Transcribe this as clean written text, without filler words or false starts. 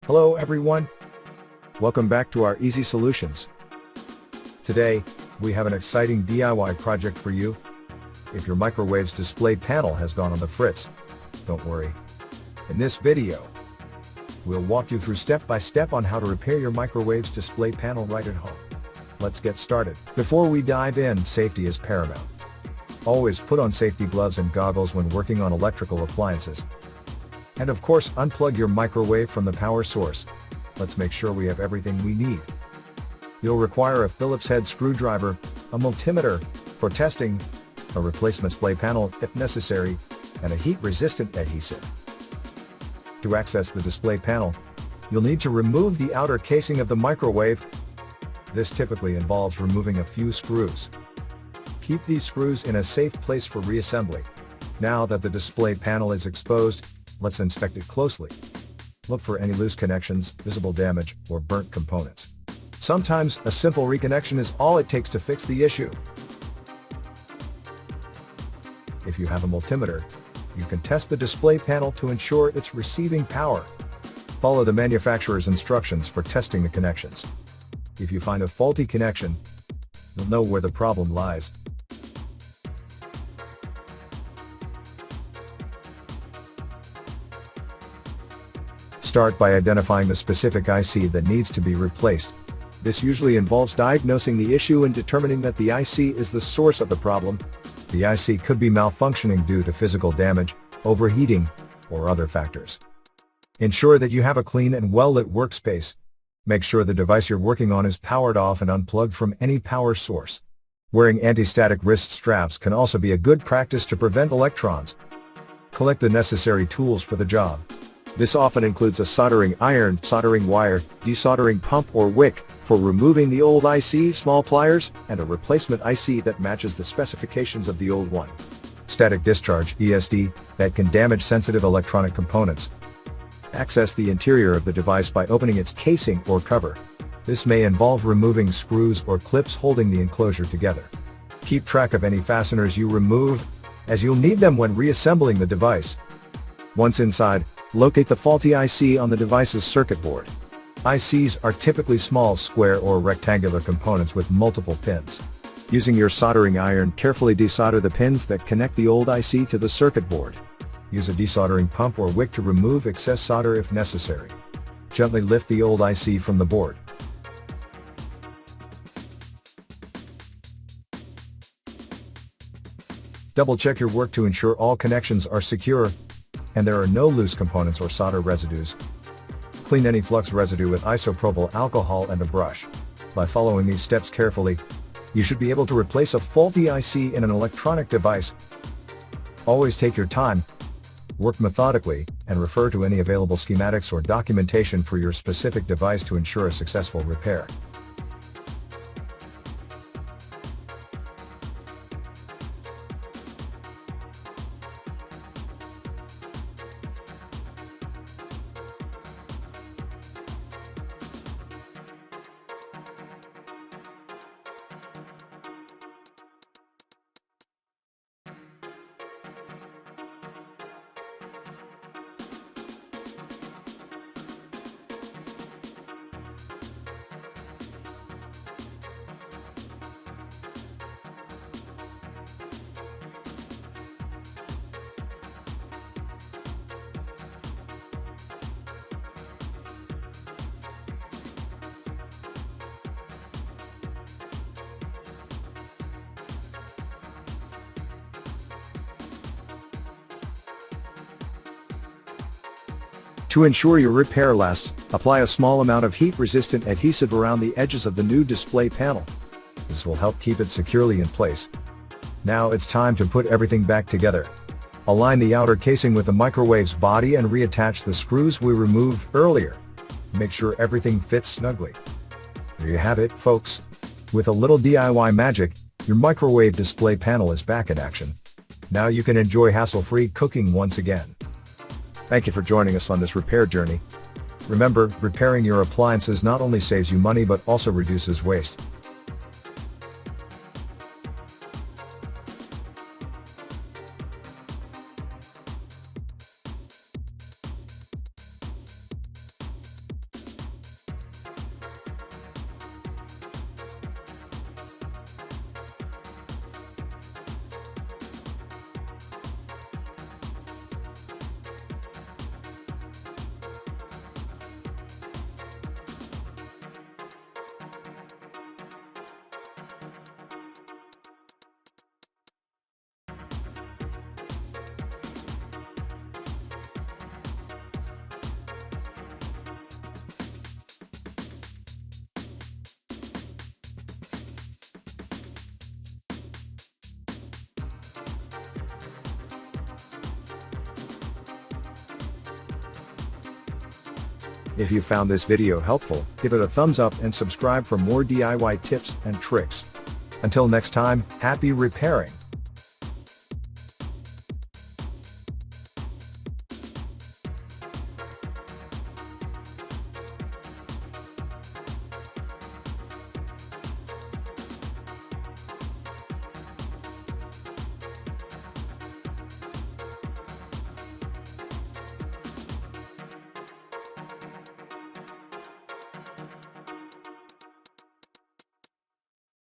Hello everyone. Welcome back to our Easy Solutions. Today, we have an exciting DIY project for you. If your microwave's display panel has gone on the fritz, don't worry. In this video, we'll walk you through step by step on how to repair your microwave's display panel right at home. Let's get started. Before we dive in, safety is paramount. Always put on safety gloves and goggles when working on electrical appliances. And of course, unplug your microwave from the power source. Let's make sure we have everything we need. You'll require a Phillips head screwdriver, a multimeter for testing, a replacement display panel if necessary, and a heat-resistant adhesive. To access the display panel, you'll need to remove the outer casing of the microwave. This typically involves removing a few screws. Keep these screws in a safe place for reassembly. Now that the display panel is exposed, let's inspect it closely. Look for any loose connections, visible damage, or burnt components. Sometimes, a simple reconnection is all it takes to fix the issue. If you have a multimeter, you can test the display panel to ensure it's receiving power. Follow the manufacturer's instructions for testing the connections. If you find a faulty connection, you'll know where the problem lies. Start by identifying the specific IC that needs to be replaced. This usually involves diagnosing the issue and determining that the IC is the source of the problem. The IC could be malfunctioning due to physical damage, overheating, or other factors. Ensure that you have a clean and well-lit workspace. Make sure the device you're working on is powered off and unplugged from any power source. Wearing anti-static wrist straps can also be a good practice to prevent electrons. Collect the necessary tools for the job. This often includes a soldering iron, soldering wire, desoldering pump or wick for removing the old IC, small pliers, and a replacement IC that matches the specifications of the old one. Static discharge (ESD) that can damage sensitive electronic components. Access the interior of the device by opening its casing or cover. This may involve removing screws or clips holding the enclosure together. Keep track of any fasteners you remove, as you'll need them when reassembling the device. Once inside, locate the faulty IC on the device's circuit board. ICs are typically small square or rectangular components with multiple pins. Using your soldering iron, carefully desolder the pins that connect the old IC to the circuit board. Use a desoldering pump or wick to remove excess solder if necessary. Gently lift the old IC from the board. Double-check your work to ensure all connections are secure and there are no loose components or solder residues. Clean any flux residue with isopropyl alcohol and a brush. By following these steps carefully, you should be able to replace a faulty IC in an electronic device. Always take your time, work methodically, and refer to any available schematics or documentation for your specific device to ensure a successful repair. To ensure your repair lasts, apply a small amount of heat-resistant adhesive around the edges of the new display panel. This will help keep it securely in place. Now it's time to put everything back together. Align the outer casing with the microwave's body and reattach the screws we removed earlier. Make sure everything fits snugly. There you have it, folks. With a little DIY magic, your microwave display panel is back in action. Now you can enjoy hassle-free cooking once again. Thank you for joining us on this repair journey. Remember, repairing your appliances not only saves you money but also reduces waste. If you found this video helpful, give it a thumbs up and subscribe for more DIY tips and tricks. Until next time, happy repairing!